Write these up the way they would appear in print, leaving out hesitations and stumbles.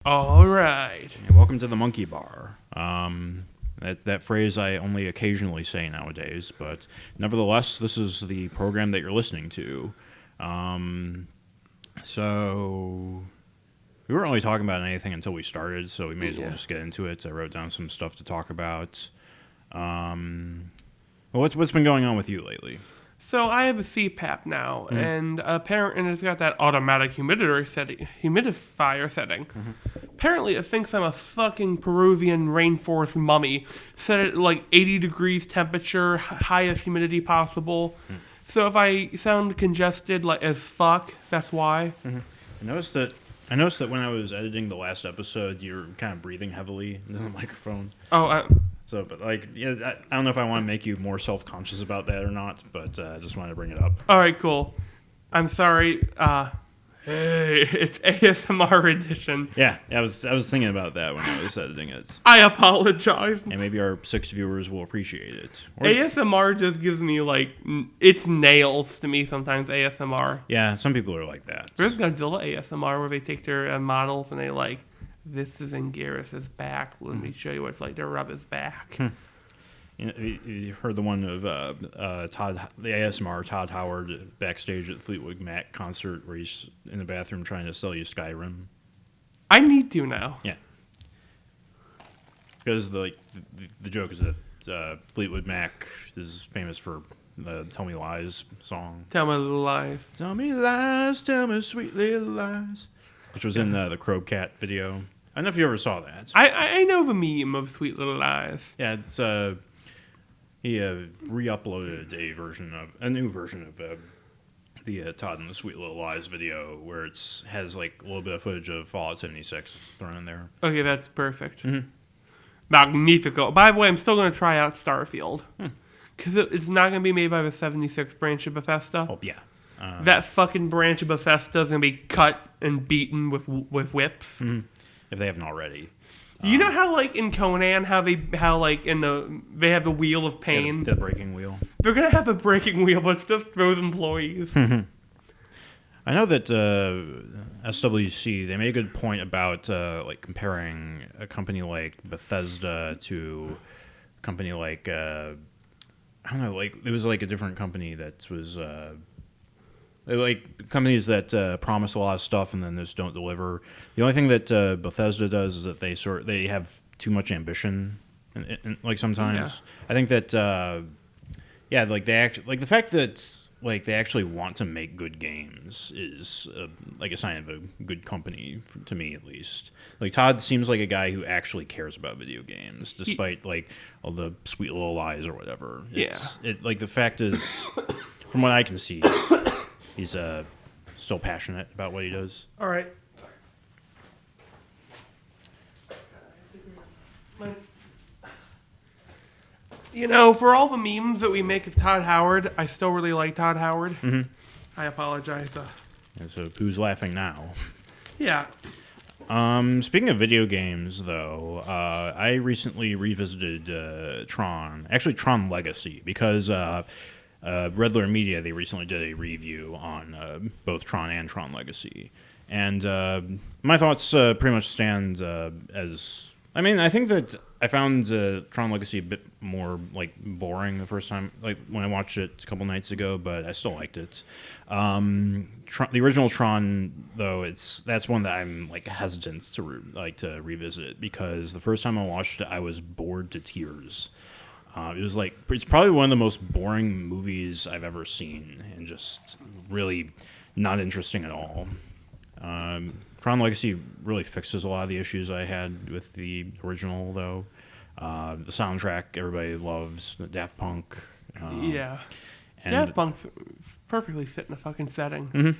All right. And welcome to the Monkey Bar. That phrase I only occasionally say nowadays, but nevertheless, this is the program that you're listening to. So we weren't really talking about anything until we started, so we may as well just get into it. I wrote down some stuff to talk about. Well, what's been going on with you lately? So I have a CPAP now, and it's got that automatic humidifier setting. Apparently, it thinks I'm a fucking Peruvian rainforest mummy. Set it at like 80 degrees temperature, highest humidity possible. So if I sound congested like as fuck, that's why. I noticed that when I was editing the last episode, you were kind of breathing heavily into the microphone. So, but I don't know if I want to make you more self-conscious about that or not, but I just wanted to bring it up. All right, cool. I'm sorry. Hey, it's ASMR edition. Yeah, I was thinking about that when I was editing it. I apologize. And maybe our 6 viewers will appreciate it. ASMR just gives me, it's nails to me sometimes, ASMR. Yeah, some people are like that. There's Godzilla ASMR where they take their models and they this is in Garrus's back. Let me show you what it's like to rub his back. You heard the one of Todd, the ASMR Todd Howard backstage at the Fleetwood Mac concert where he's in the bathroom trying to sell you Skyrim. I need to now. Yeah, because the joke is that Fleetwood Mac is famous for the "Tell Me Lies" song. Tell me little lies. Tell me lies, tell me sweet little lies, which was in the Crow Cat video. I don't know if you ever saw that. I know the meme of Sweet Little Lies. Yeah, it's he re-uploaded a new version of the Todd and the Sweet Little Lies video where it has a little bit of footage of Fallout 76 thrown in there. Okay, that's perfect. Magnifico. By the way, I'm still going to try out Starfield. Because it's not going to be made by the 76 branch of Bethesda. Oh, yeah. That fucking branch of Bethesda is going to be cut and beaten with whips. If they haven't already. You know how in Conan they have the wheel of pain? The breaking wheel. They're gonna have a breaking wheel, but it's just those employees. I know that SWC, they made a good point about comparing a company like Bethesda to a company like I don't know, it was a different company that was companies that promise a lot of stuff and then just don't deliver. The only thing that Bethesda does is that they have too much ambition, and sometimes I think that the fact that they actually want to make good games is a sign of a good company to me, at least. Todd seems like a guy who actually cares about video games, despite all the sweet little lies or whatever. The fact is, from what I can see. He's still passionate about what he does. All right. For all the memes that we make of Todd Howard, I still really like Todd Howard. I apologize. And so who's laughing now? Yeah. Speaking of video games, though, I recently revisited Tron Legacy, because Red Letter Media, they recently did a review on both Tron and Tron Legacy. And my thoughts pretty much stand as... I think that I found Tron Legacy a bit more, boring the first time, when I watched it a couple nights ago, but I still liked it. The original Tron, though, that's one that I'm, hesitant to revisit, because the first time I watched it, I was bored to tears. It was it's probably one of the most boring movies I've ever seen, and just really not interesting at all. Tron Legacy really fixes a lot of the issues I had with the original, though. The soundtrack everybody loves, the Daft Punk. Daft Punk's perfectly fit in the fucking setting.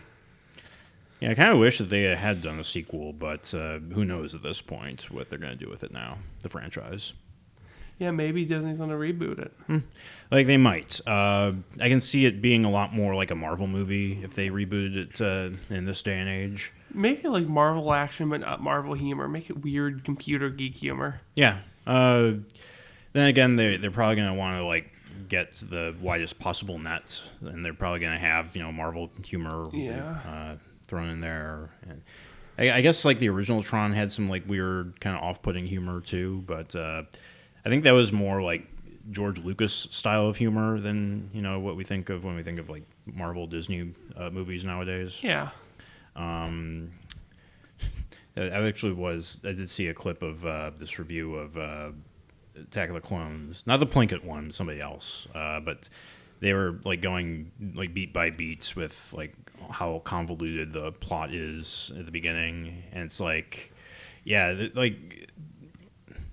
Yeah, I kind of wish that they had done a sequel, but who knows at this point what they're going to do with it now, the franchise. Yeah, maybe Disney's going to reboot it. They might. I can see it being a lot more like a Marvel movie if they rebooted it in this day and age. Make it Marvel action, but not Marvel humor. Make it weird computer geek humor. Yeah. Then again, they're probably going to want to get the widest possible net, and they're probably going to have Marvel humor thrown in there. I guess like the original Tron had some like weird kind of off-putting humor too, but I think that was more like George Lucas style of humor than what we think of when we think of like Marvel Disney movies nowadays. Yeah. I did see a clip of this review of Attack of the Clones, not the Plinkett one, somebody else, but they were like going like beat by beats with like how convoluted the plot is at the beginning, and it's like, yeah, like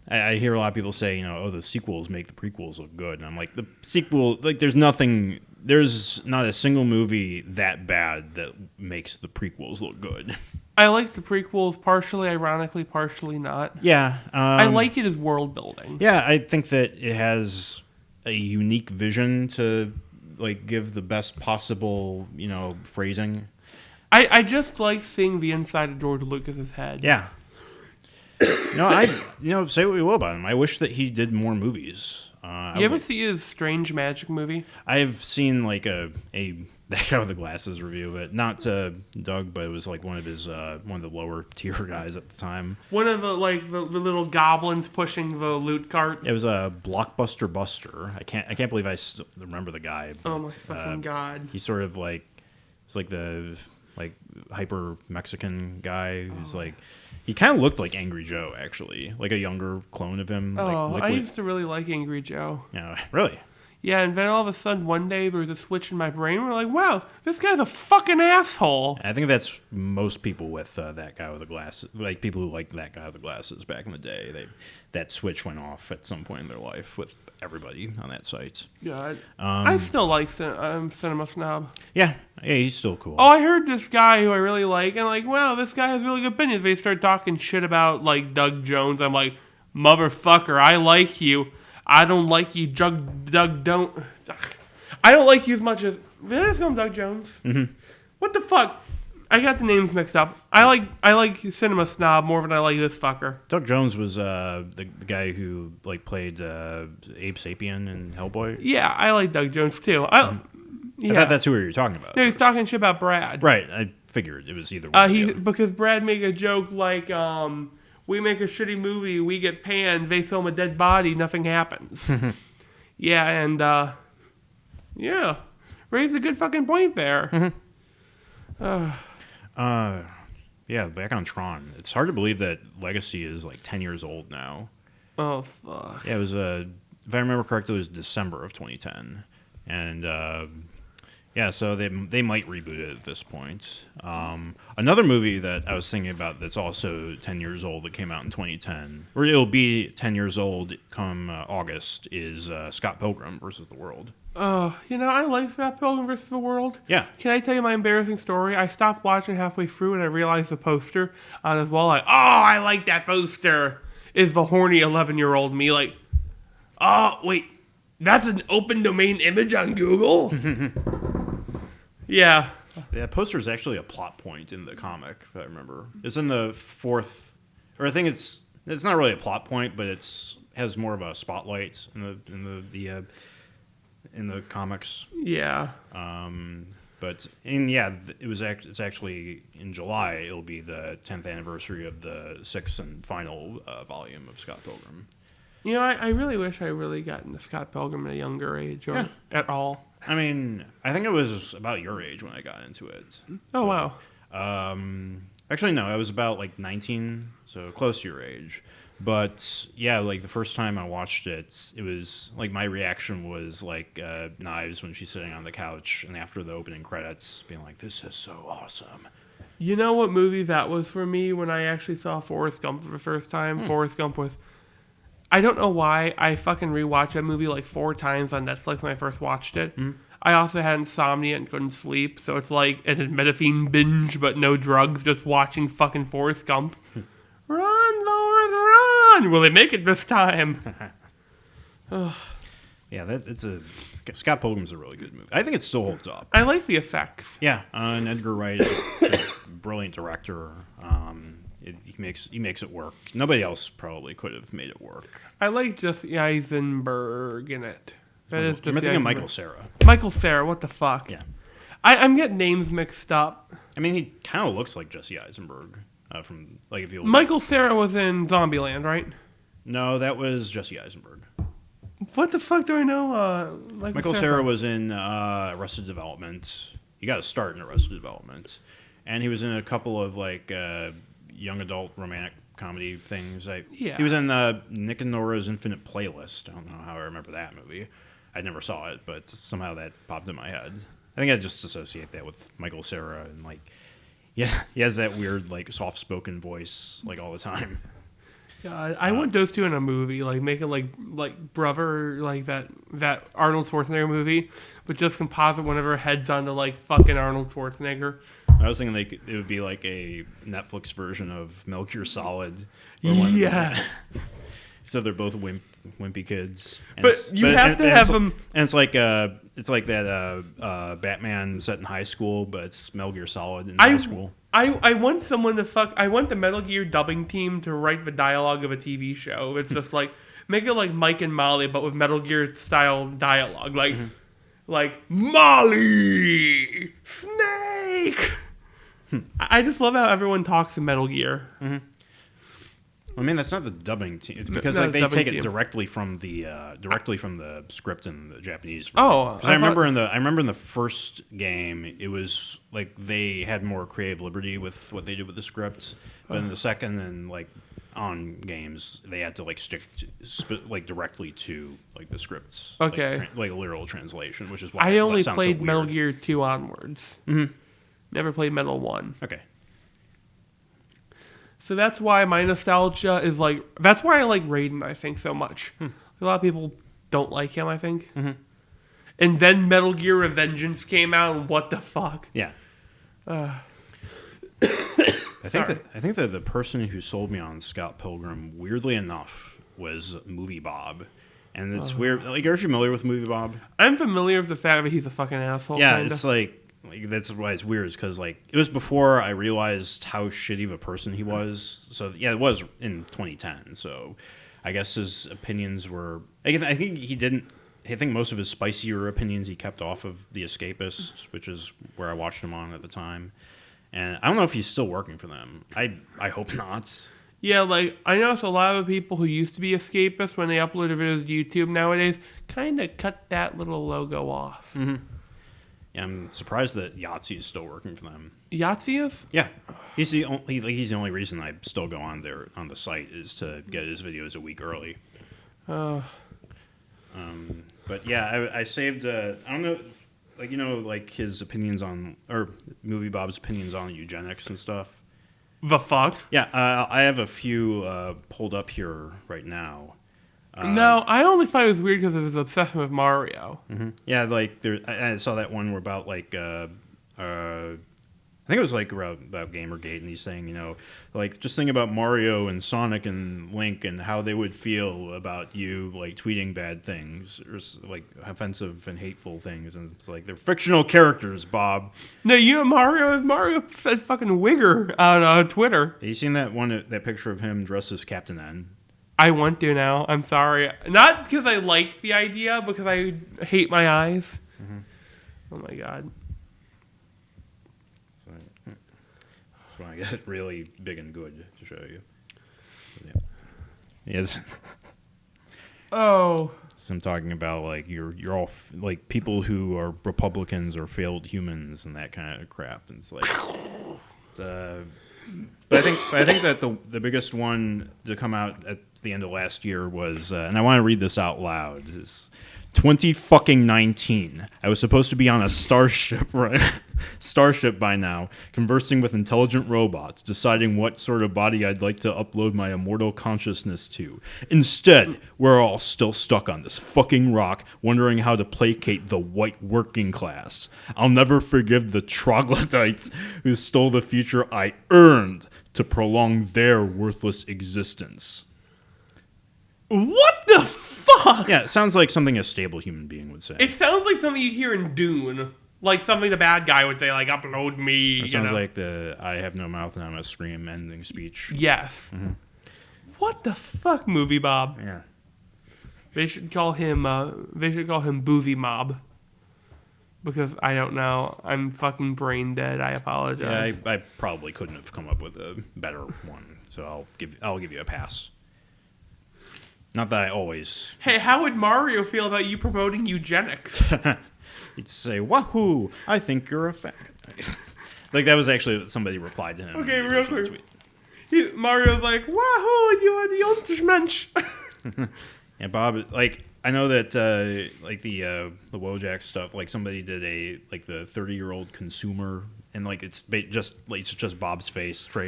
I hear a lot of people say, the sequels make the prequels look good, and I'm like, the sequel, like there's not a single movie that bad that makes the prequels look good. I like the prequels, partially ironically, partially not. Yeah. I like it as world building. Yeah, I think that it has a unique vision to like give the best possible, phrasing. I just like seeing the inside of George Lucas's head. Yeah. Say what we will about him. I wish that he did more movies. You ever see his Strange Magic movie? I've seen like a that guy with the glasses review, but not Doug, but it was like one of the lower tier guys at the time. One of the little goblins pushing the loot cart. It was a Blockbuster Buster. I can't believe I still remember the guy. But, oh my fucking god! He's sort of like the hyper Mexican guy who's like. He kind of looked like Angry Joe, actually, like a younger clone of him. Oh, I used to really like Angry Joe. Yeah, really? Yeah, and then all of a sudden one day there was a switch in my brain. We're like, wow, this guy's a fucking asshole. I think that's most people with that guy with the glasses, like people who liked that guy with the glasses back in the day. That switch went off at some point in their life with everybody on that site. Yeah, I still like Cinema Snob. Yeah, he's still cool. Oh, I heard this guy who I really like, and I'm like, wow, this guy has really good opinions. They start talking shit about like Doug Jones. I'm like, motherfucker, I like you. I don't like you, Doug. Don't. I don't like you as much as. Let's call him Doug Jones. Mm-hmm. What the fuck? I got the names mixed up. I like Cinema Snob more than I like this fucker. Doug Jones was the guy who like played Abe Sapien in Hellboy. Yeah, I like Doug Jones too. I thought that's who you were talking about. No, he's talking shit about Brad. Right. I figured it was either one. Because Brad made a joke like, we make a shitty movie, we get panned, they film a dead body, nothing happens. Yeah, and yeah, raised a good fucking point there. Yeah, back on Tron. It's hard to believe that Legacy is like 10 years old now. Oh, fuck. Yeah, it was, if I remember correctly, it was December of 2010. And, yeah, so they might reboot it at this point. Another movie that I was thinking about that's also 10 years old that came out in 2010, or it'll be 10 years old come August, is Scott Pilgrim versus the World. I like Scott Pilgrim vs. the World. Yeah. Can I tell you my embarrassing story? I stopped watching halfway through and I realized the poster on his wall, like, oh, I like that poster, is the horny 11-year-old me, like, oh, wait, that's an open domain image on Google? Yeah. That poster is actually a plot point in the comic, if I remember. It's in the fourth, or I think it's not really a plot point, but has more of a spotlight in the comics. Yeah. But it's actually in July. It'll be the 10th anniversary of the 6th and final volume of Scott Pilgrim. I really wish I really got into Scott Pilgrim at a younger age or at all. I mean, I think it was about your age when I got into it. Oh, wow. Actually, no, I was about like 19, so close to your age. But yeah, like the first time I watched it, it was like my reaction was like Knives when she's sitting on the couch and after the opening credits being like, this is so awesome. You know what movie that was for me when I actually saw Forrest Gump for the first time? Forrest Gump was... I don't know why I fucking rewatched that movie like 4 times on Netflix when I first watched it. I also had insomnia and couldn't sleep, so it's like an admethine binge but no drugs, just watching fucking Forrest Gump. Run, Forrest, run! Will they make it this time? Yeah, Scott Pilgrim's a really good movie. I think it still holds up. I like the effects. Yeah, and Edgar Wright is a brilliant director. He makes it work. Nobody else probably could have made it work. I like Jesse Eisenberg in it. You're thinking of Michael Cera. Michael Cera, what the fuck? Yeah. I'm getting names mixed up. I mean, he kind of looks like Jesse Eisenberg. From like if you Michael Cera was in Zombieland, right? No, that was Jesse Eisenberg. What the fuck do I know? Michael Cera was in Arrested Development. He got a start in Arrested Development, and he was in a couple of like young adult romantic comedy things. He was in Nick and Nora's Infinite Playlist. I don't know how I remember that movie. I never saw it, but somehow that popped in my head. I think I just associate that with Michael Cera and like, yeah, he has that weird like soft-spoken voice like all the time. God, I want those two in a movie, like make it like Brother, like that Arnold Schwarzenegger movie, but just composite one of her heads onto like fucking Arnold Schwarzenegger. I was thinking it would be like a Netflix version of Metal Gear Solid. Yeah. So they're both wimpy kids. But you have to have them. And it's like that Batman set in high school, but it's Metal Gear Solid in high school. I want someone to fuck. I want the Metal Gear dubbing team to write the dialogue of a TV show. It's just like make it like Mike and Molly, but with Metal Gear style dialogue, like Molly Snake. I just love how everyone talks in Metal Gear. Mm-hmm. I mean, that's not the dubbing team. It's because like they take it directly from the script in the Japanese version. Oh, I remember in the first game, it was like they had more creative liberty with what they did with the script. But in the second and like on games, they had to like stick directly to like the scripts. Okay. Like literal translation, which is why I only sounds played so Metal weird. Gear 2 onwards. Mm-hmm. Never played Metal 1. Okay. So that's why my nostalgia is like... That's why I like Raiden, I think, so much. A lot of people don't like him, I think. Mm-hmm. And then Metal Gear Revengeance came out, and what the fuck? Yeah. I think that the person who sold me on Scott Pilgrim, weirdly enough, was Moviebob. And it's weird. Like, are you familiar with Moviebob? I'm familiar with the fact that he's a fucking asshole. Yeah, kinda. it's like that's why it's weird. Is because like it was before I realized how shitty of a person he was. So yeah, it was in 2010. So I guess his opinions were. I think he didn't. I think most of his spicier opinions he kept off of The Escapists, which is where I watched him on at the time. And I don't know if he's still working for them. I hope not. Yeah, like, I noticed a lot of people who used to be escapists, when they upload videos to YouTube nowadays, kind of cut that little logo off. Mm-hmm. Yeah, I'm surprised that Yahtzee is still working for them. Yahtzee is? Yeah. He's the only reason I still go on there on the site is to get his videos a week early. But yeah, I saved, I don't know, like, you know, like his opinions on, or Moviebob's opinions on eugenics and stuff. The fuck? Yeah, I have a few pulled up here right now. No, I only thought it was weird because of his obsession with Mario. Mm-hmm. Yeah, like I saw that one where about like I think it was like about Gamergate, and he's saying, you know, like just think about Mario and Sonic and Link and how they would feel about you like tweeting bad things or like offensive and hateful things, and it's like they're fictional characters, Bob. No, you know Mario fucking wigger on Twitter. Have you seen that picture of him dressed as Captain N? I want to now. I'm sorry. Not because I like the idea, because I hate my eyes. Mm-hmm. Oh my god. So I get it really big and good to show you. Yeah. Yes. Oh. So I'm talking about like you're all like people who are Republicans or failed humans and that kind of crap. And it's like, but I think that the biggest one to come out at the end of last year was, and I want to read this out loud. Is 2019. I was supposed to be on a starship, right? Starship by now, conversing with intelligent robots, deciding what sort of body I'd like to upload my immortal consciousness to. Instead, we're all still stuck on this fucking rock, wondering how to placate the white working class. I'll never forgive the troglodytes who stole the future I earned to prolong their worthless existence. What the fuck? Yeah, it sounds like something a stable human being would say. It sounds like something you'd hear in Dune. Like something the bad guy would say, like, upload me. It sounds like the I have no mouth and I'm a scream ending speech. Yes. Mm-hmm. What the fuck, Moviebob? Yeah. They should call him Boozy Mob. because I don't know. I'm fucking brain dead. I apologize. Yeah, I probably couldn't have come up with a better one, so I'll give you a pass. Not that I always. Hey, how would Mario feel about you promoting eugenics? He'd say, "Wahoo! I think you're a fag." Like that was actually somebody replied to him. Okay, real quick. Mario's like, "Wahoo! You are the Untermensch." Yeah, Bob. Like I know that like the Wojak stuff. Like somebody did the 30-year-old consumer, and like it's just Bob's face for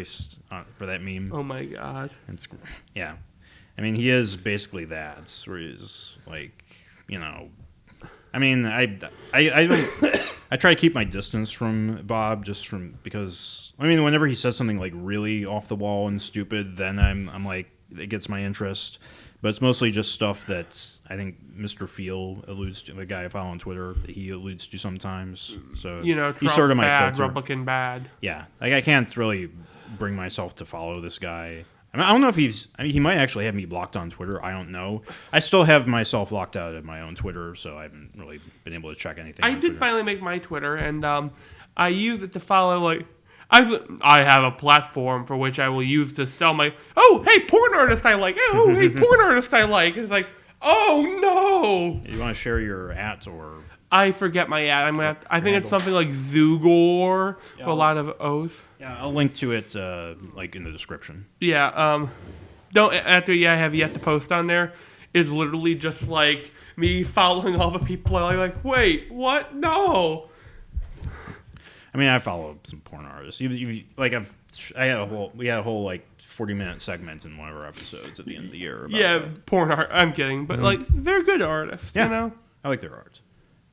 that meme. Oh my god. Yeah, I mean he is basically that. Where he's like, you know. I mean, I don't. I try to keep my distance from Bob because I mean, whenever he says something like really off the wall and stupid, then I'm like it gets my interest. But it's mostly just stuff that I think Mr. Feel alludes to, the guy I follow on Twitter. That he alludes to sometimes. So Trump he's sort of my bad, filter. Republican bad. Yeah, like I can't really bring myself to follow this guy. I mean, I don't know if he might actually have me blocked on Twitter. I don't know. I still have myself locked out of my own Twitter, so I haven't really been able to check anything. I did finally make my Twitter, and I use it to follow, like, I have a platform for which I will use to sell my, oh, hey, porn artist I like. Oh, hey, porn artist I like. It's like, oh, no. You want to share your @, or? I forget my @. I think it's something like Zugor, with a lot of O's. Yeah, I'll link to it like in the description. Yeah, I have yet to post on there. It's literally just like me following all the people. I'm like, wait, what? No. I mean, I follow some porn artists. We had a whole like 40-minute segment in one of our episodes at the end of the year. About porn art. I'm kidding, but like they're good artists. Yeah, you know, I like their art.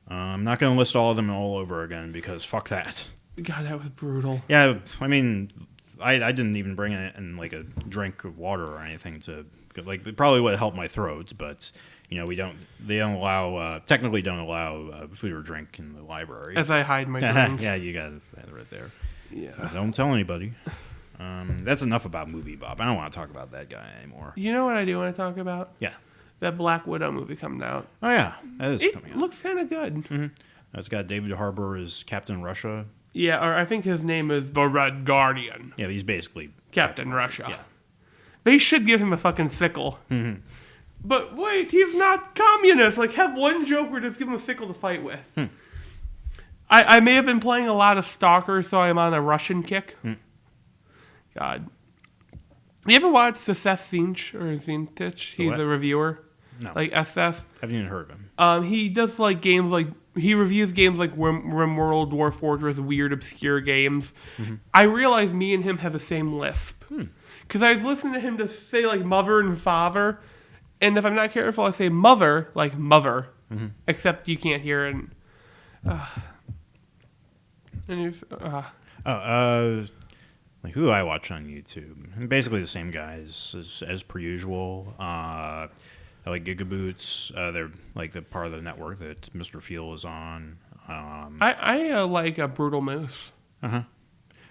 I'm not going to list all of them all over again because fuck that. God, that was brutal. Yeah, I mean, I didn't even bring in like a drink of water or anything to like. It probably would have helped my throat, but you know they don't allow technically don't allow food or drink in the library. As I hide my drink. Yeah, you got that right there. Yeah. Don't tell anybody. That's enough about Moviebob. I don't want to talk about that guy anymore. You know what I do want to talk about? Yeah. That Black Widow movie coming out. Oh yeah, that is coming out. It looks kind of good. Mm-hmm. It's got David Harbour as Captain Russia. Yeah, or I think his name is the Red Guardian. Yeah, he's basically Captain Russia. Yeah. They should give him a fucking sickle. Mm-hmm. But wait, he's not communist. Like, have one Joker, just give him a sickle to fight with. I may have been playing a lot of Stalker, so I'm on a Russian kick. God. You ever watched the Seth Zinch or Zintich? He's a reviewer. No. Like SF. Haven't even heard of him. He does like games like he reviews games like RimWorld, Dwarf Fortress, weird obscure games. I realized me and him have the same lisp. Because I was listening to him just say like mother and father, and if I'm not careful, I say mother like mother, except you can't hear it. Like who I watch on YouTube, basically the same guys as per usual. I like Gigaboots. They're like the part of the network that Mr. Feel is on. I like a Brutal Moose. I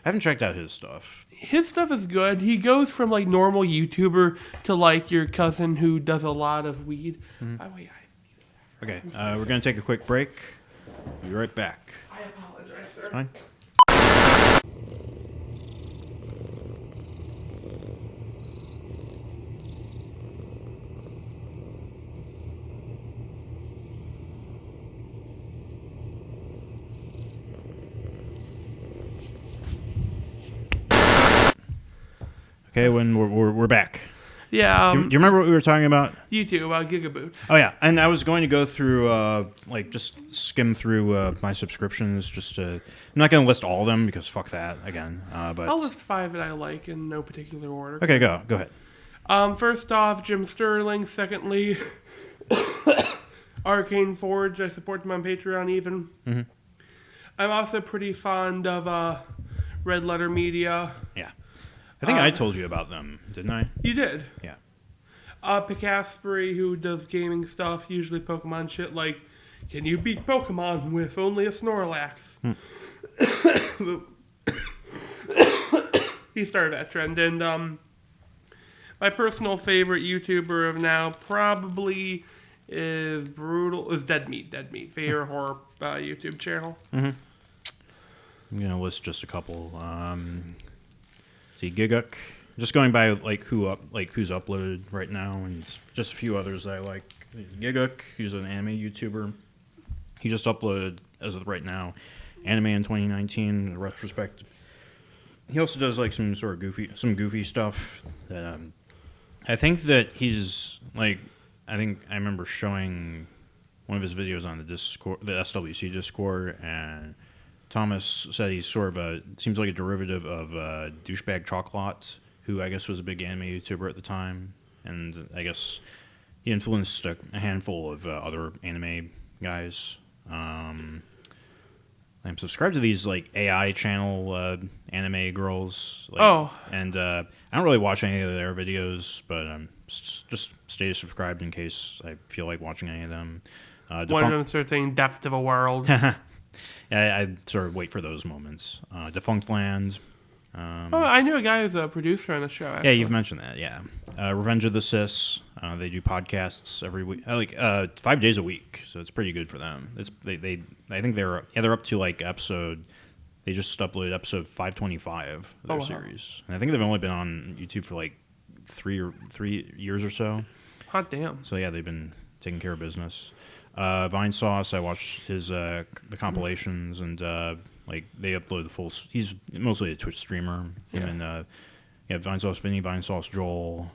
haven't checked out his stuff. His stuff is good. He goes from like normal YouTuber to like your cousin who does a lot of weed. Okay, we're gonna take a quick break. Be right back. I apologize, sir. It's fine. Okay, when we're back. Yeah. Do you remember what we were talking about? YouTube about Gigaboots. Oh yeah, and I was going to go through like just skim through my subscriptions. I'm not going to list all of them because fuck that again. But I'll list 5 that I like in no particular order. Okay, go ahead. First off, Jim Sterling. Secondly, Arcane Forge. I support them on Patreon even. I'm also pretty fond of Red Letter Media. Yeah. I think I told you about them, didn't I? You did. Yeah. Picasbury, who does gaming stuff, usually Pokemon shit, like, can you beat Pokemon with only a Snorlax? He started that trend. And my personal favorite YouTuber of now probably is brutal. Is Dead Meat. Favorite horror YouTube channel. Mm-hmm. I'm gonna list just a couple. See, Giguk. Just going by who's uploaded right now, and just a few others that I like. Giguk, who's an anime YouTuber. He just uploaded, as of right now, anime in 2019 retrospective. He also does like some sort of goofy stuff. That, I think that he's like, I remember showing one of his videos on the Discord, the SWC Discord, and Thomas said he's sort of seems like a derivative of Douchebag Chocolate, who I guess was a big anime YouTuber at the time, and I guess he influenced a handful of other anime guys. I'm subscribed to these like AI channel anime girls. And I don't really watch any of their videos, but just stay subscribed in case I feel like watching any of them. One of them starts saying "Depth of a World." I sort of wait for those moments. Defunct Land. I knew a guy who's a producer on the show. Actually. Yeah, you've mentioned that. Yeah, Revenge of the Sis. They do podcasts every week, 5 days a week, so it's pretty good for them. I think they're up to like episode. They just uploaded episode 525 of their series, and I think they've only been on YouTube for like 3 years or so. Hot damn! So yeah, they've been taking care of business. Vine Sauce, I watched his the compilations, and like they upload the full. He's mostly a Twitch streamer. Him and Vine Sauce Vinny, Vine Sauce Joel.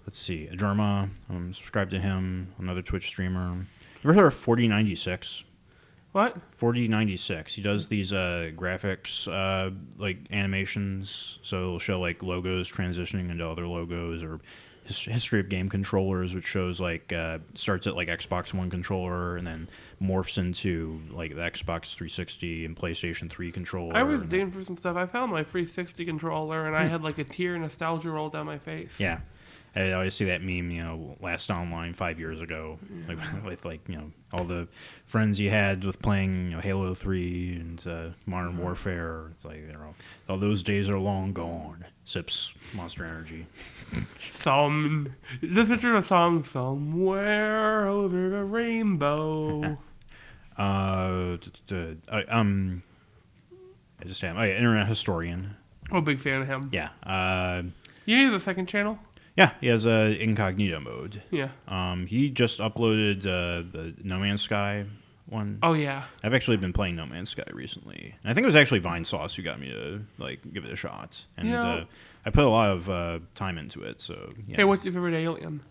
Let's see, Adjerma. I'm subscribed to him. Another Twitch streamer. You ever heard of 4096? What? 4096. He does these graphics, like animations. So it'll show like logos transitioning into other logos, or history of game controllers, which shows like starts at like Xbox One controller and then morphs into like the Xbox 360 and PlayStation 3 controller. I was digging for some stuff. I found my 360 controller and I had like a tear of nostalgia roll down my face. Yeah. I always see that meme, last online 5 years ago, with all the friends you had with playing Halo 3 and Modern Warfare. It's like all those days are long gone. Sips Monster Energy. Just picture a song, Somewhere Over the Rainbow. I just am. Internet Historian. Oh, big fan of him. Yeah. You use a second channel? Yeah, he has a incognito mode. Yeah. He just uploaded the No Man's Sky one. Oh yeah. I've actually been playing No Man's Sky recently. I think it was actually Vine Sauce who got me to give it a shot, and I put a lot of time into it. So yeah. Hey, what's your favorite alien?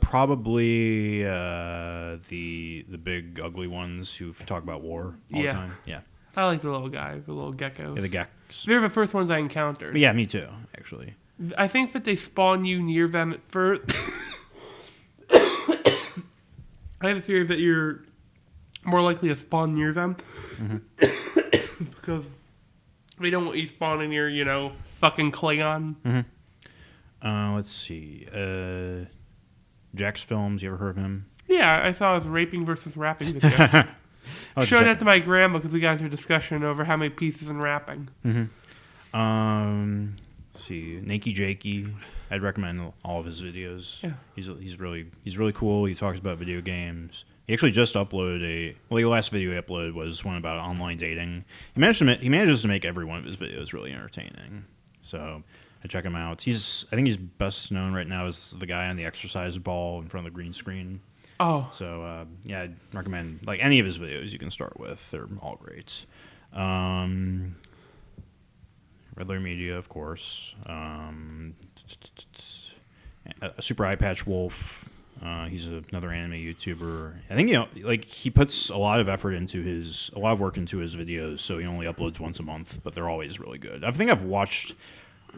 Probably the big ugly ones who talk about war all the time. Yeah. I like the little guys, the little geckos. Yeah, the geckos. They're the first ones I encountered. But yeah, me too, actually. I think that they spawn you near them at first. I have a theory that you're more likely to spawn near them. Mm-hmm. Because they don't want you spawning near, fucking Klingon. Mm-hmm. Let's see. JacksFilms, you ever heard of him? Yeah, I saw his raping versus rapping video. Showed that to my grandma because we got into a discussion over how many pieces in rapping. Mm-hmm. Let's see, Nakey Jakey. I'd recommend all of his videos. Yeah, he's really cool. He talks about video games. He actually just uploaded the last video he uploaded was one about online dating. He manages to make every one of his videos really entertaining. So I check him out. I think he's best known right now as the guy on the exercise ball in front of the green screen. Oh. So yeah, I'd recommend any of his videos you can start with. They're all great. Redler Media, of course. Super Eye Patch Wolf. He's another anime YouTuber. I think he puts a lot of work into his videos. So he only uploads once a month, but they're always really good. I think I've watched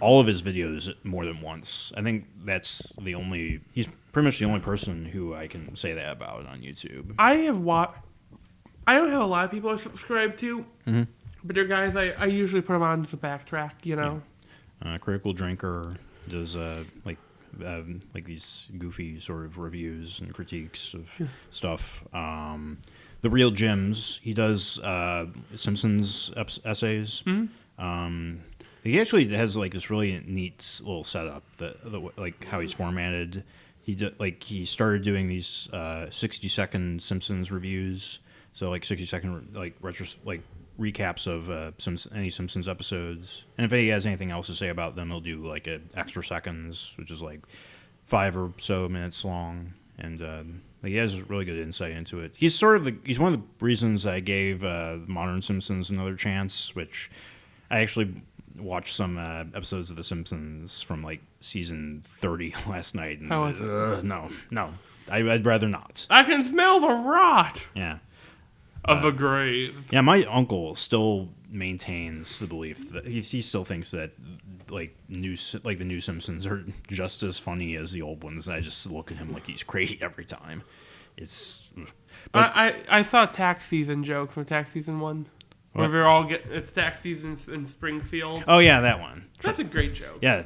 all of his videos more than once. I think he's pretty much the only person who I can say that about on YouTube. I don't have a lot of people I subscribe to. Mm-hmm. But they're guys I usually put them on as a backtrack, Yeah. Critical Drinker does these goofy sort of reviews and critiques of stuff. The Real Gyms, he does Simpsons essays. Mm-hmm. He actually has this really neat little setup that how he's formatted. he started doing these 60-second Simpsons reviews. So like 60-second recaps of any Simpsons episodes. And if he has anything else to say about them, he'll do like extra seconds, which is like 5 or so minutes long. And he has really good insight into it. He's one of the reasons I gave Modern Simpsons another chance, which I actually watched some episodes of The Simpsons from like season 30 last night. And, how was it? No. I'd rather not. I can smell the rot. Yeah. Of a grave. Yeah, my uncle still maintains the belief that he still thinks that the new Simpsons are just as funny as the old ones. And I just look at him like he's crazy every time. I saw tax season joke from tax season 1. Where they all it's tax season in Springfield. Oh yeah, that one. That's a great joke. Yeah,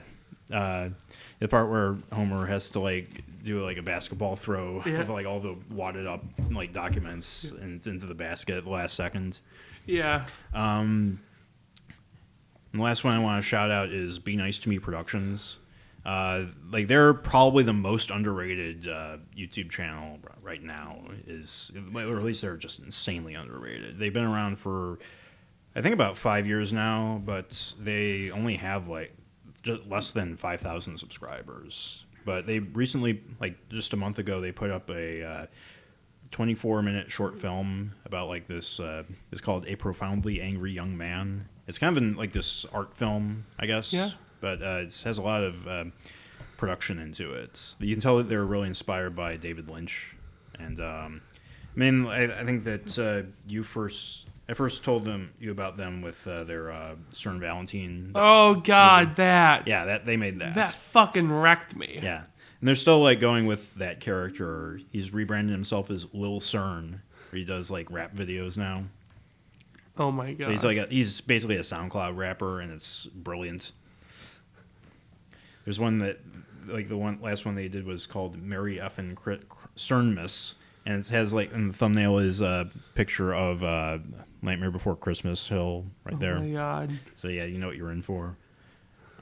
the part where Homer has to do a basketball throw with all the wadded up documents into the basket at the last second. Yeah. And the last one I want to shout out is Be Nice to Me Productions. They're probably the most underrated YouTube channel right now, or at least they're just insanely underrated. They've been around for, I think, about 5 years now, but they only have just less than 5,000 subscribers. But they recently, just a month ago, they put up a 24-minute short film about this. It's called A Profoundly Angry Young Man. It's kind of in this art film, I guess. Yeah. But it has a lot of production into it. You can tell that they're really inspired by David Lynch. And I think that I first told you about them with their Stern Valentine. Oh God, movie. They made that. That fucking wrecked me. Yeah, and they're still going with that character. He's rebranded himself as Lil Cern, where he does rap videos now. Oh my God. So he's basically a SoundCloud rapper, and it's brilliant. There's one that, the last one they did was called Merry Effin' Cernmas, and it has in the thumbnail is a picture of Nightmare Before Christmas Hill right there. Oh my God! So yeah, you know what you're in for.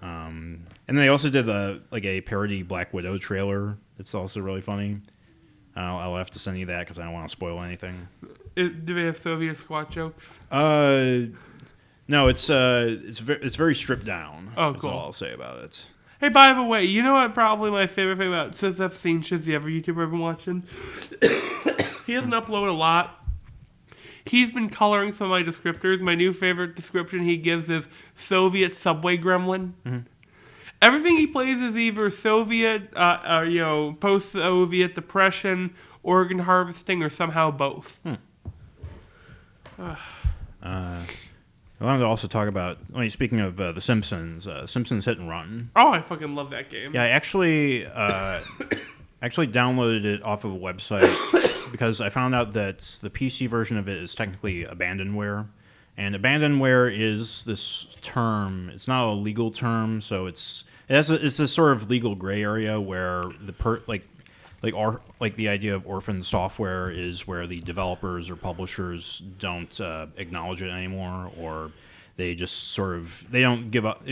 And they also did a parody Black Widow trailer. It's also really funny. I'll have to send you that because I don't want to spoil anything. Do they have Soviet squat jokes? No, it's very stripped down. Oh, cool. That's all I'll say about it. Hey, by the way, you know what? Probably my favorite thing about since I've seen the other YouTuber I've been watching. He doesn't upload a lot. He's been coloring some of my descriptors. My new favorite description he gives is Soviet subway gremlin. Mm-hmm. Everything he plays is either Soviet, post-Soviet depression, organ harvesting, or somehow both. I wanted to also talk about, speaking of The Simpsons, Simpsons Hit and Run. Oh, I fucking love that game. Yeah, I actually downloaded it off of a website because I found out that the PC version of it is technically abandonware. And abandonware is this term. It's not a legal term, so it's this sort of legal gray area where the idea of orphan software is where the developers or publishers don't acknowledge it anymore, or they just they don't give up.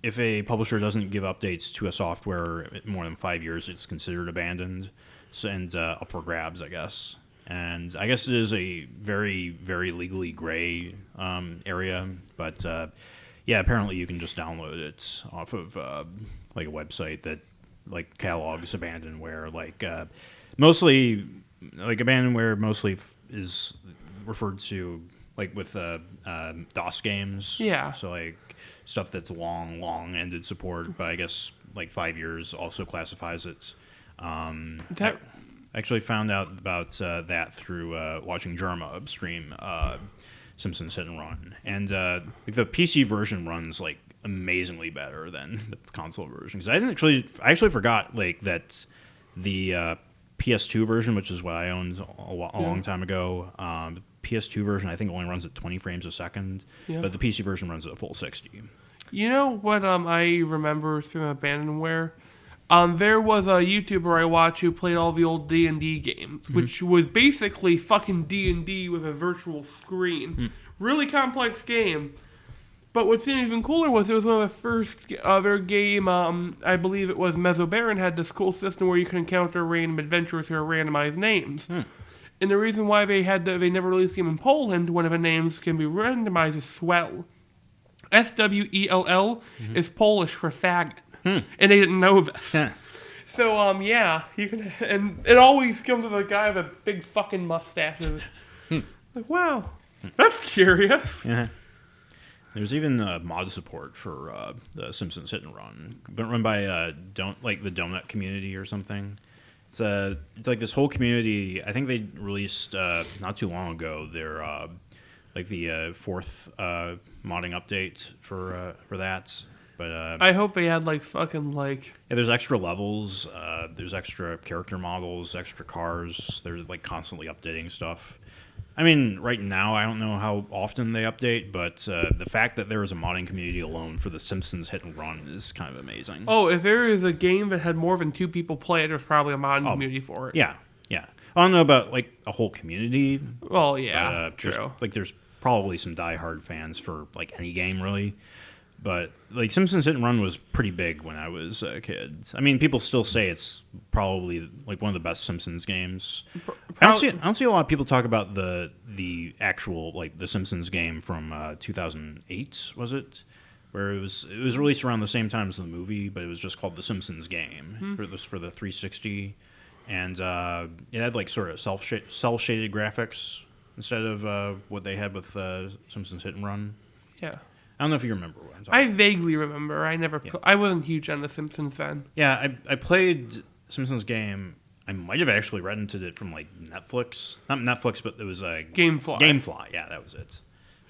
If a publisher doesn't give updates to a software more than 5 years, it's considered abandoned and up for grabs, I guess. And I guess it is a very, very legally gray area, but apparently you can just download it off of a website that catalogs abandonware. Mostly abandonware mostly is referred to with DOS games. Yeah. So stuff that's long ended support, but I guess 5 years also classifies it. I actually found out about that through watching Germa stream Simpsons Hit and Run, and the PC version runs amazingly better than the console version, because I actually forgot that the PS2 version, which is what I owned a long time ago, the PS2 version I think only runs at 20 frames a second, but the PC version runs at a full 60. You know what I remember from abandonware? There was a YouTuber I watched who played all the old D&D games, which was basically fucking D&D with a virtual screen. Really complex game. But what's even cooler was it was one of the first other game, I believe it was Mesobaron, had this cool system where you could encounter random adventurers who are randomized names. And the reason why they never released the game in Poland, one of the names can be randomized is Swell. Swell is Polish for faggot. And they didn't know this. So, yeah, you can, and it always comes with a guy with a big fucking mustache. Like, wow, that's curious. There's even mod support for the Simpsons Hit and Run, but run by the Donut community or something. It's like this whole community. I think they released not too long ago their the fourth modding update for that. But I hope they had there's extra levels, there's extra character models, extra cars. They're like constantly updating stuff. I mean, right now, I don't know how often they update, but the fact that there is a modding community alone for the Simpsons Hit and Run is kind of amazing. Oh, if there is a game that had more than 2 people play it, there's probably a modding community for it. Yeah. I don't know about, like, a whole community. Well, yeah, true. There's probably some diehard fans for, like, any game, really. But, like, Simpsons Hit and Run was pretty big when I was a kid. I mean, people still say it's probably, like, one of the best Simpsons games. I don't see a lot of people talk about the actual, like, the Simpsons game from 2008, was it? Where it was released around the same time as the movie, but it was just called The Simpsons Game for the 360. And it had, like, sort of cel-shaded graphics instead of what they had with Simpsons Hit and Run. Yeah. I don't know if you remember what I'm talking about. I vaguely remember. I wasn't huge on The Simpsons then. Yeah, I played Simpsons Game. I might have actually rented it from, like, Netflix. Not Netflix, but it was Gamefly. Gamefly, yeah, that was it.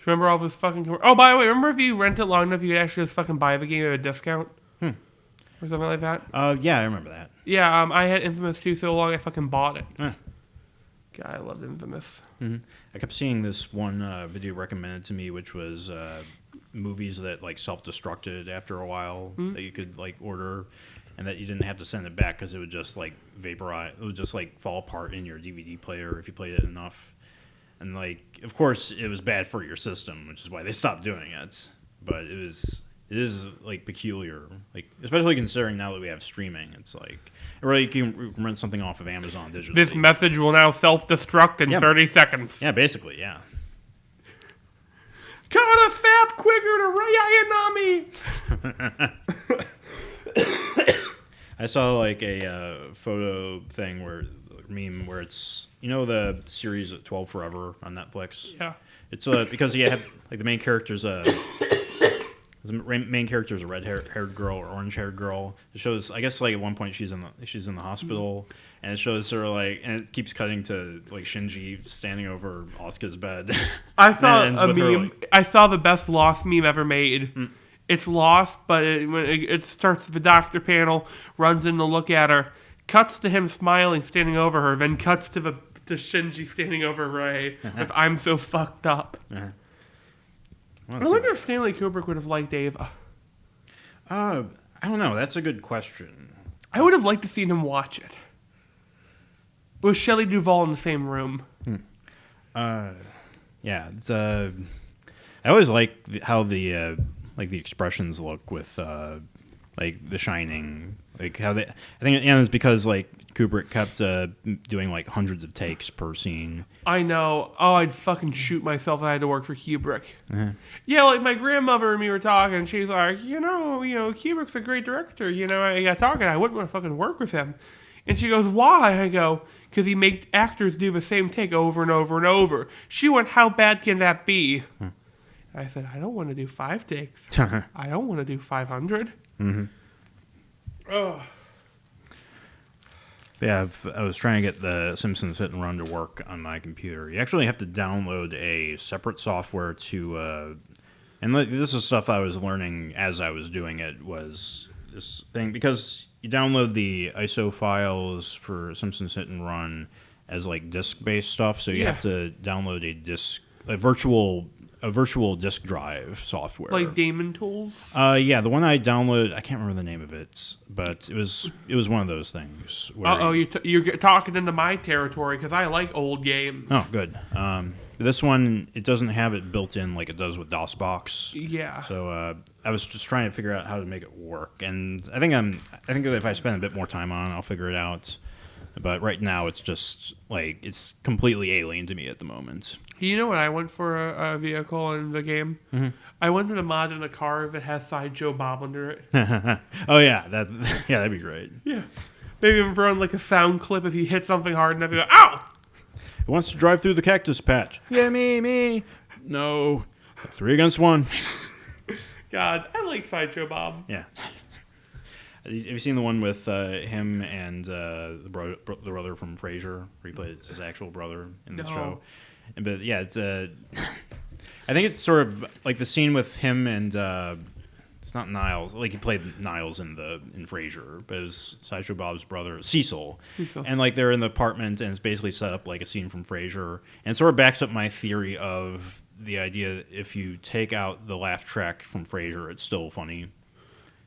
Remember all this fucking... Oh, by the way, remember if you rent it long enough, you could actually just fucking buy the game at a discount? Or something like that? Yeah, I remember that. Yeah, I had Infamous 2 so long I fucking bought it. God, I loved Infamous. I kept seeing this one video recommended to me, which was movies that, like, self-destructed after a while that you could, like, order, and that you didn't have to send it back because it would just, like, vaporize. It would just, like, fall apart in your DVD player if you played it enough. And, like, of course, it was bad for your system, which is why they stopped doing it. But it is like peculiar, like, especially considering now that we have streaming. It's like, really, you can rent something off of Amazon digitally. This message will now self-destruct in 30 seconds. Yeah, basically, yeah. Gotta fap quicker to Ryanami! I saw, like, a photo thing meme where it's, you know, the series 12 Forever on Netflix? Yeah. It's because you have, like, the main character's a red-haired girl or orange-haired girl. It shows, I guess, like, at one point she's in the hospital, and it shows her, like, and it keeps cutting to, like, Shinji standing over Asuka's bed. I saw a meme. I saw the best Lost meme ever made. It's Lost, but when it starts the doctor panel, runs in to look at her, cuts to him smiling, standing over her, then cuts to Shinji standing over Ray with "I'm so fucked up." I wonder if Stanley Kubrick would have liked Ava. I don't know. That's a good question. I would have liked to see him watch it. With Shelley Duvall in the same room. Yeah, it's I always like how the expressions look with like The Shining, like how they. I think it's because, like, Kubrick kept doing, like, hundreds of takes per scene. I know. Oh, I'd fucking shoot myself if I had to work for Kubrick. Yeah, like, my grandmother and me were talking, and she's like, you know, Kubrick's a great director. You know, I got talking, I wouldn't want to fucking work with him. And she goes, why? I go, because he makes actors do the same take over and over and over. She went, how bad can that be? I said, I don't want to do 5 takes. I don't want to do 500. Oh. Yeah, I was trying to get the Simpsons Hit and Run to work on my computer. You actually have to download a separate software to, and this is stuff I was learning as I was doing it, was this thing, because you download the ISO files for Simpsons Hit and Run as, like, disk-based stuff, so you have to download a virtual a virtual disk drive software. Like Daemon Tools? Yeah, the one I downloaded, I can't remember the name of it, but it was one of those things. You're talking into my territory because I like old games. Oh, good. This one, it doesn't have it built in like it does with DOSBox. Yeah. So I was just trying to figure out how to make it work, and I think that if I spend a bit more time on it, I'll figure it out. But right now, it's just like it's completely alien to me at the moment. You know what I want for a vehicle in the game? Mm-hmm. I wanted a mod in a car that has Sideshow Bob under it. Oh yeah, that'd be great. Yeah, maybe even throw in like a sound clip if you hit something hard enough. You go, ow! It wants to drive through the cactus patch. Yeah, me. No, 3 against 1. God, I like Sideshow Bob. Yeah. Have you seen the one with him and the brother from Frasier? Where he plays his actual brother in the show. But yeah, it's I think it's sort of like the scene with him and it's not Niles. Like he played Niles in Frasier, but it was Sideshow Bob's brother Cecil. And like they're in the apartment, and it's basically set up like a scene from Frasier, and it sort of backs up my theory of the idea that if you take out the laugh track from Frasier, it's still funny.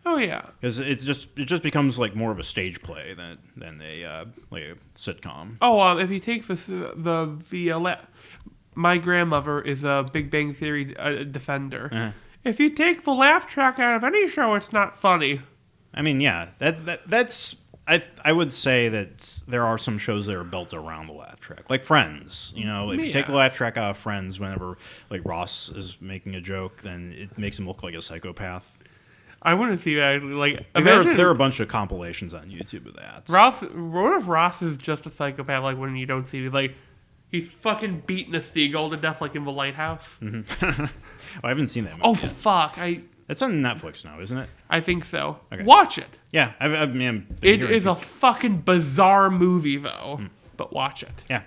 Oh yeah, because it just becomes like more of a stage play than a like a sitcom. Oh, if you take my grandmother is a Big Bang Theory defender. Uh-huh. If you take the laugh track out of any show, it's not funny. I mean, yeah, that's I would say that there are some shows that are built around the laugh track, like Friends. You know, if you take the laugh track out of Friends, whenever like Ross is making a joke, then it makes him look like a psychopath. I want to see that. Like, there are a bunch of compilations on YouTube of that. What if Ross is just a psychopath? Like when you don't see, like he's fucking beating a seagull to death, like in The Lighthouse. Mm-hmm. I haven't seen that movie. Oh yet. Fuck! It's on Netflix now, isn't it? I think so. Okay. Watch it. Yeah, it is a fucking bizarre movie, though. But watch it. Yeah.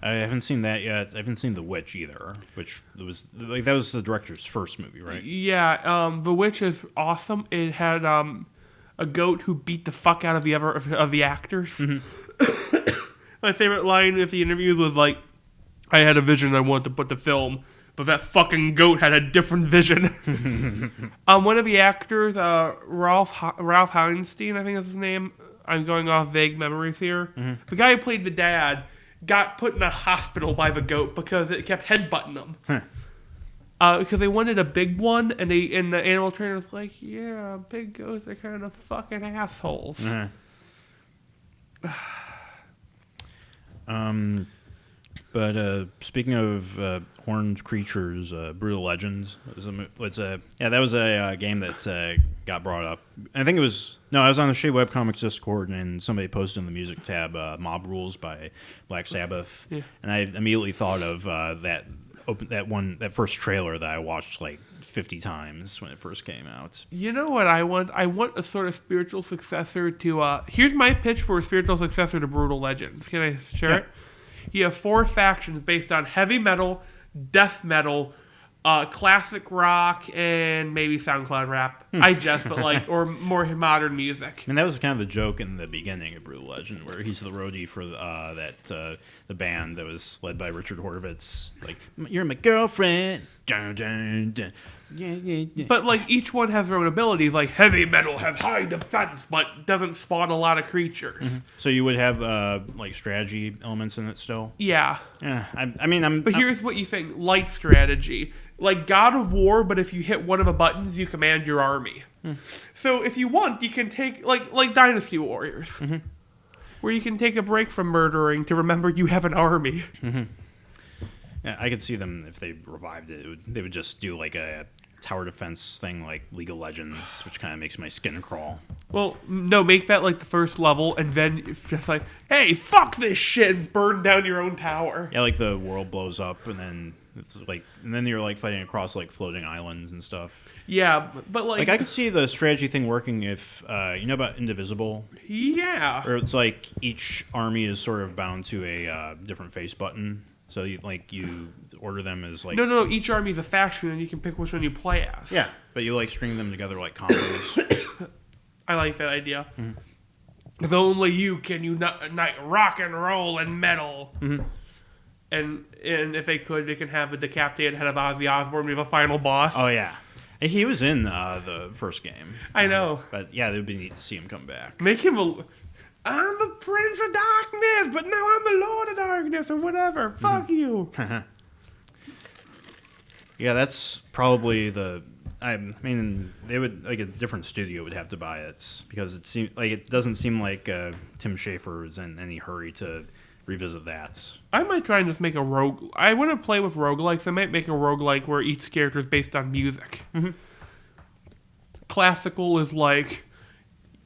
I haven't seen that yet. I haven't seen The Witch either, which was like that was the director's first movie, right? Yeah, The Witch is awesome. It had a goat who beat the fuck out of the actors. Mm-hmm. My favorite line of the interview was like, "I had a vision I wanted to put to film, but that fucking goat had a different vision." One of the actors, Ralph Hauenstein, I think is his name. I'm going off vague memories here. Mm-hmm. The guy who played the dad got put in a hospital by the goat because it kept headbutting him. Huh. Because they wanted a big one, and the animal trainer was like, "Yeah, big goats are kind of fucking assholes." Uh-huh. But speaking of horned creatures, Brutal Legends that was a game that got brought up. I think I was on the Shea Webcomics Discord, and somebody posted in the music tab Mob Rules by Black Sabbath, and I immediately thought of that first trailer that I watched like 50 times when it first came out. You know what I want? I want a sort of spiritual successor to here's my pitch for a spiritual successor to Brutal Legends. Can I share it? You have 4 factions based on heavy metal, death metal, classic rock, and maybe SoundCloud rap. But or more modern music. And that was kind of the joke in the beginning of Brutal Legend, where he's the roadie for the band that was led by Richard Horvitz. Like, "You're my girlfriend." Dun, dun, dun. Yeah. But like each one has their own abilities. Like heavy metal has high defense, but doesn't spawn a lot of creatures. Mm-hmm. So you would have like strategy elements in it still. Yeah. Yeah. Here's what you think: light strategy, like God of War. But if you hit one of the buttons, you command your army. So if you want, you can take like Dynasty Warriors, where you can take a break from murdering to remember you have an army. Mm-hmm. Yeah, I could see them if they revived it. They would just do like a tower defense thing like League of Legends, which kind of makes my skin crawl. Well, no, make that like the first level, and then it's just like, hey, fuck this shit, and burn down your own tower. Yeah, like the world blows up, and then you're like fighting across like floating islands and stuff. Yeah, but like I could see the strategy thing working if you know about Indivisible. Yeah. Or it's like each army is sort of bound to a different face button. So you order them as like... No. Each army is a faction, and you can pick which one you play as. Yeah, but you like string them together like combos. I like that idea. Because only you can unite rock and roll and metal. and if they could, they can have a decapitated head of Ozzy Osbourne be the final boss. Oh yeah, he was in the first game. I know, but yeah, it would be neat to see him come back. Make him I'm the Prince of Darkness, but now I'm the Lord of Darkness or whatever. Fuck you. Yeah, that's probably I mean, they would like a different studio would have to buy it because it doesn't seem like Tim Schafer is in any hurry to revisit that. I might try and just make a rogue. I want to play with roguelikes. I might make a roguelike where each character is based on music. Mm-hmm. Classical is like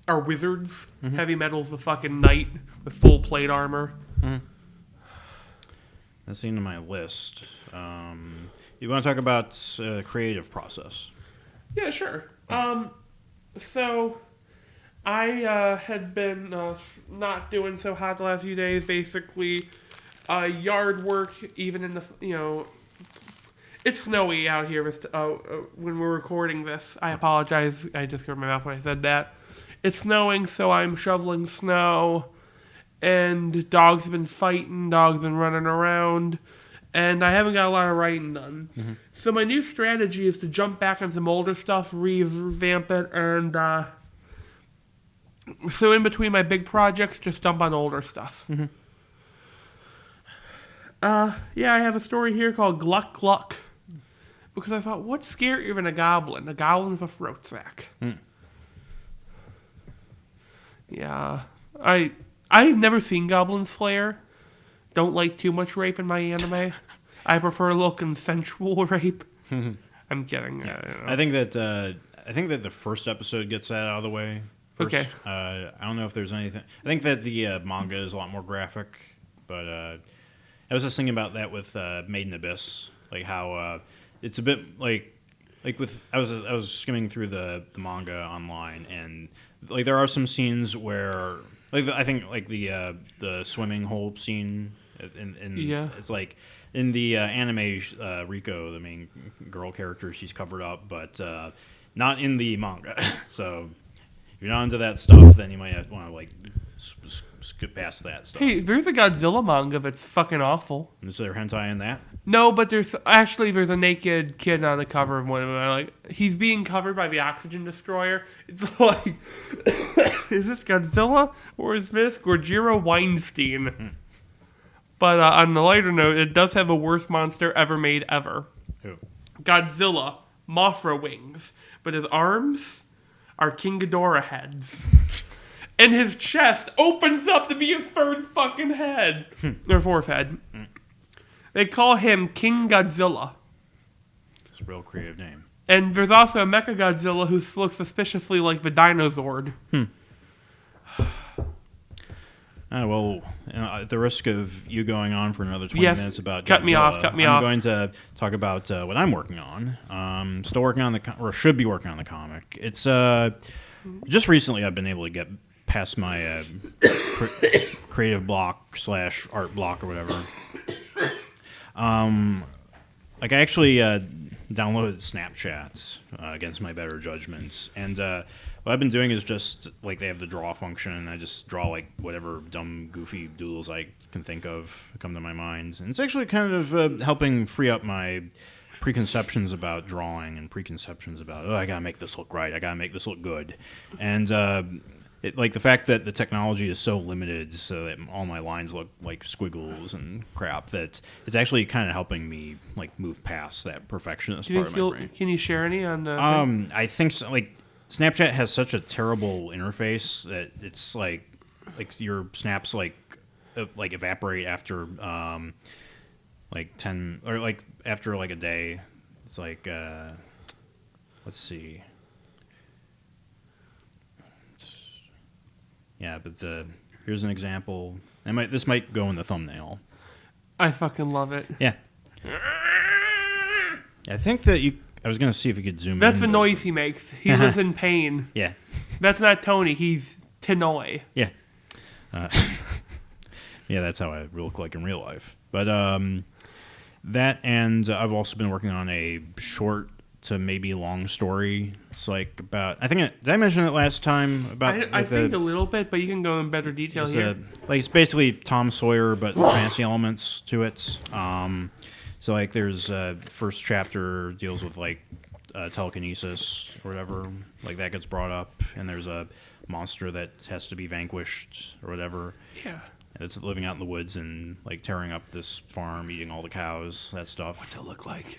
our wizards. Mm-hmm. Heavy metal's the fucking knight with full plate armor. Mm-hmm. That's the end of my list. You want to talk about creative process? Yeah, sure. So I had been not doing so hot the last few days. Basically, yard work, even in the it's snowy out here. When we're recording this, I apologize. I just covered my mouth when I said that. It's snowing, so I'm shoveling snow, and dogs have been fighting. Dogs been running around. And I haven't got a lot of writing done. Mm-hmm. So my new strategy is to jump back on some older stuff, revamp it, and so in between my big projects, just dump on older stuff. Mm-hmm. Yeah, I have a story here called Gluck Gluck. Because I thought, what's scarier than a goblin? A goblin with a throat sack. Mm. Yeah. I've never seen Goblin Slayer. Don't like too much rape in my anime. I prefer a little consensual rape. I'm kidding. Yeah. I think that the first episode gets that out of the way. First. Okay. I don't know if there's anything. I think that the manga is a lot more graphic, but I was just thinking about that with Made in Abyss, like how it's a bit like with I was skimming through the manga online, and like there are some scenes where I think the swimming hole scene. It's like in the anime, Riko, the main girl character, she's covered up, but not in the manga. So if you're not into that stuff, then you might want to skip past that stuff. Hey, there's a Godzilla manga that's fucking awful. Is there hentai in that? No, but there's a naked kid on the cover of one of them. Like, he's being covered by the oxygen destroyer. It's like, is this Godzilla or is this Gojira Weinstein? Hmm. But on the lighter note, it does have a worst monster ever made ever. Who? Godzilla, Mothra wings, but his arms are King Ghidorah heads. And his chest opens up to be a third fucking head. Or fourth head. They call him King Godzilla. It's a real creative name. And there's also a Mecha Godzilla who looks suspiciously like the Dinozord. Well, at the risk of you going on for another 20 minutes about cut Godzilla, me off. I'm going to talk about what I'm working on. Still working on or should be working on the comic. It's just recently I've been able to get past my creative block / art block or whatever. I actually downloaded Snapchats against my better judgments, and what I've been doing is just like they have the draw function, and I just draw like whatever dumb, goofy doodles I can think of come to my mind, and it's actually kind of helping free up my preconceptions about drawing and preconceptions about I gotta make this look right, I gotta make this look good, and like the fact that the technology is so limited, so that all my lines look like squiggles and crap, that it's actually kind of helping me like move past that perfectionist part of my brain. Can you share any on the I think so, like Snapchat has such a terrible interface that it's like your snaps like evaporate after like 10 or like after like a day. It's like let's see. Yeah, but here's an example. This might go in the thumbnail. I fucking love it. Yeah. I think that I was going to see if you could zoom in. That's the noise he makes. He lives in pain. Yeah. That's not Tony. He's Tenoy. Yeah. Yeah, that's how I look like in real life. But that, and I've also been working on a short to maybe long story. It's like about, I think, did I mention it last time? About I think a little bit, but you can go in better detail here. It's basically Tom Sawyer, but fancy elements to it. So like there's first chapter deals with like telekinesis or whatever, like that gets brought up, and there's a monster that has to be vanquished or whatever. Yeah. It's living out in the woods and like tearing up this farm, eating all the cows, that stuff. What's it look like?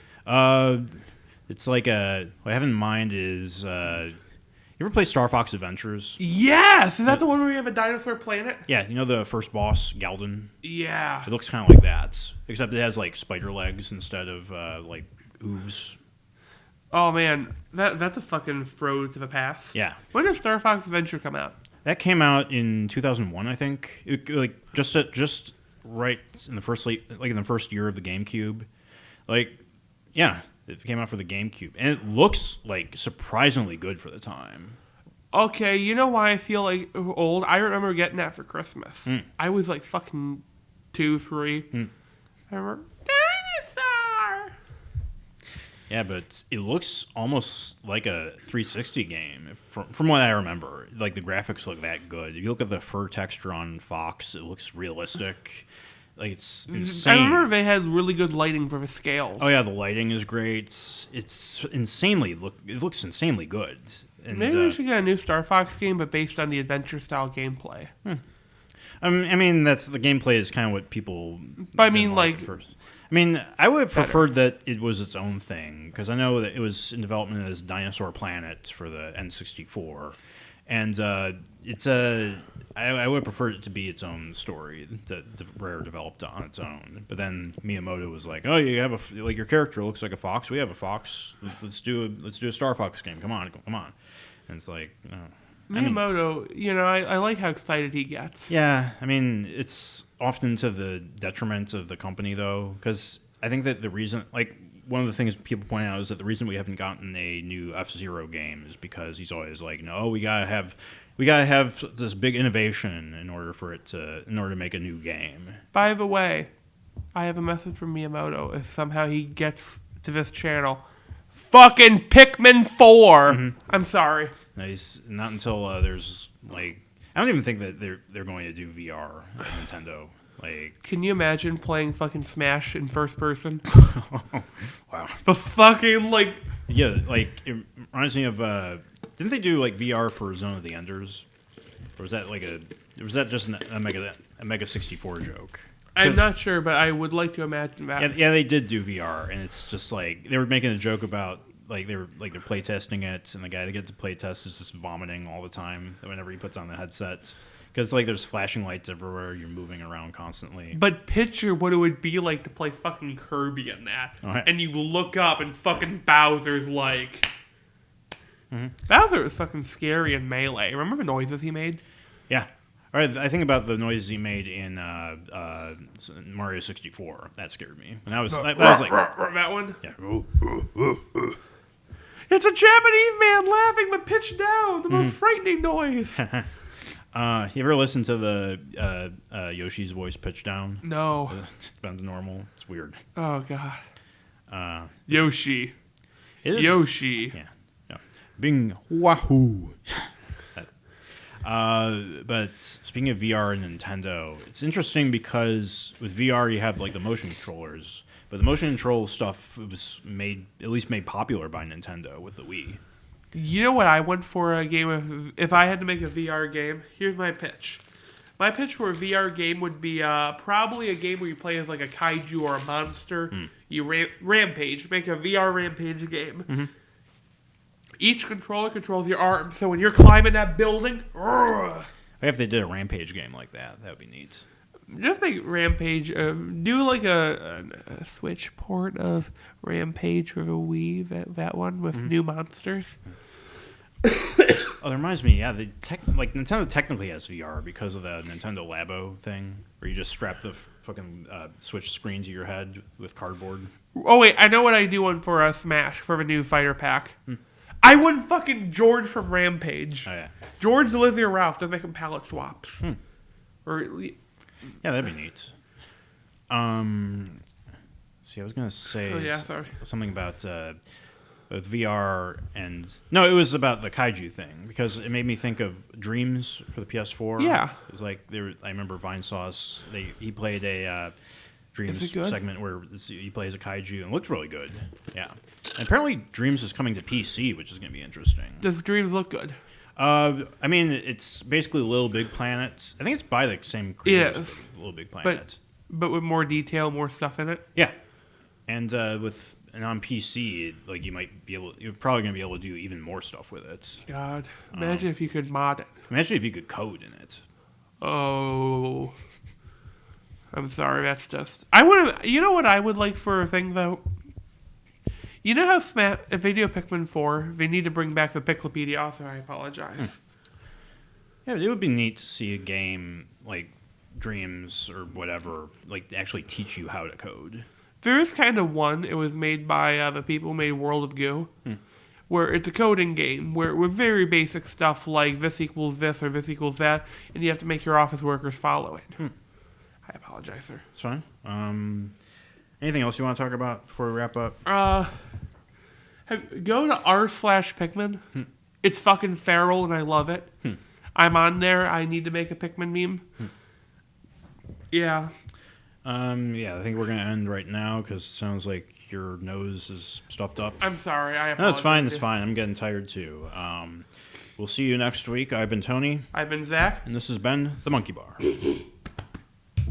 It's like what I have in mind is you ever play Starfox Adventures? Yes! Is that the one where you have a dinosaur planet? Yeah, you know the first boss, Galden? Yeah. It looks kind of like that, except it has like spider legs instead of like hooves. Oh man, that's a fucking throw to the past. Yeah. When did Starfox Venture come out? That came out in 2001, I think. Like just right in the first in the first year of the GameCube. Like, yeah, it came out for the GameCube, and it looks like surprisingly good for the time. Okay, you know why I feel like old? I remember getting that for Christmas. I was like fucking 2, 3. I remember dinosaur. Yeah, but it looks almost like a 360 game from what I remember. Like the graphics look that good. If you look at the fur texture on Fox, it looks realistic. Like it's insane. I remember they had really good lighting for the scales. Oh yeah, the lighting is great. It looks insanely good. And, maybe we should get a new Star Fox game, but based on the adventure style gameplay. I mean, that's the gameplay is kind of what people. But I mean, like. First. I mean, I would have preferred that it was its own thing, because I know that it was in development as Dinosaur Planet for the N64, and I would have preferred it to be its own story that Rare developed on its own. But then Miyamoto was like, "Oh, you have your character looks like a fox. We have a fox. Let's do a Star Fox game. Come on." And it's like. Miyamoto, I like how excited he gets. Yeah, I mean, it's often to the detriment of the company, though, because I think that the reason, like, one of the things people point out is that the reason we haven't gotten a new FZero game is because he's always like, no, we gotta have this big innovation in order to make a new game. By the way, I have a message from Miyamoto. If somehow he gets to this channel, fucking Pikmin 4. Mm-hmm. I'm sorry. Nice. Not until there's like, I don't even think that they're going to do VR at Nintendo. Like, can you imagine playing fucking Smash in first person? Wow. The fucking like. Yeah, like it reminds me of. Didn't they do like VR for Zone of the Enders? Or was that just a Mega 64 joke? I'm not sure, but I would like to imagine that. Yeah, they did do VR, and it's just like they were making a joke about. Like they're playtesting it, and the guy that gets to playtest is just vomiting all the time whenever he puts on the headset. Because like there's flashing lights everywhere, you're moving around constantly. But picture what it would be like to play fucking Kirby in that, and you look up and fucking Bowser's like. Bowser was fucking scary in Melee. Remember the noises he made? Yeah. All right, I think about the noises he made in Mario 64. That scared me. And that was like that one. Yeah. It's a Japanese man laughing but pitched down. The most frightening noise. You ever listen to the Yoshis Voice pitch down? No. It's been normal. It's weird. Oh god. Yoshi. Yoshi. Yeah. Bing wahoo. But speaking of VR and Nintendo, it's interesting because with VR you have like the motion controllers, but the motion control stuff was made popular by Nintendo with the Wii. You know what I went for a game if I had to make a VR game? Here's my pitch. My pitch for a VR game would be probably a game where you play as like a kaiju or a monster. You Rampage. Make a VR Rampage game. Each controller controls your arm, so when you're climbing that building... If they did a Rampage game like that, that would be neat. Just make Rampage... do like a Switch port of Rampage for the Wii, that one, with new monsters. Oh, that reminds me, yeah, Nintendo technically has VR because of the Nintendo Labo thing, where you just strap the fucking Switch screen to your head with cardboard. Oh, wait, I know what I do one for Smash, for the new fighter pack. I want fucking George from Rampage. Oh, yeah. George, Lizzie, or Ralph. Doesn't make them palette swaps. Or yeah, that'd be neat. See, I was gonna say something about with VR and no, it was about the kaiju thing because it made me think of Dreams for the PS4. Yeah, it was like I remember Vinesauce. He played a Dreams segment where he plays a kaiju and it looked really good. Yeah, and apparently Dreams is coming to PC, which is going to be interesting. Does Dreams look good? I mean, it's basically Little Big Planet. I think it's by the same creators. Yes. Little Big Planet, but with more detail, more stuff in it. Yeah, and on PC, like you're probably gonna be able to do even more stuff with it. God, imagine if you could mod it. Imagine if you could code in it. Oh, I'm sorry. That's just I would. You know what I would like for a thing though. You know how Video Pikmin 4, they need to bring back the Pickle PD. Also, I apologize. Yeah, it would be neat to see a game like Dreams or whatever, like actually teach you how to code. There is kind of one. It was made by the people who made World of Goo, where it's a coding game where with very basic stuff like this equals this or this equals that, and you have to make your office workers follow it. I apologize, sir. It's fine. Anything else you want to talk about before we wrap up? Go to r/Pikmin. It's fucking feral, and I love it. I'm on there. I need to make a Pikmin meme. Yeah. Yeah, I think we're going to end right now because it sounds like your nose is stuffed up. I'm sorry. I apologize. No, it's fine. It's fine. I'm getting tired too. We'll see you next week. I've been Tony. I've been Zach. And this has been The Monkey Bar.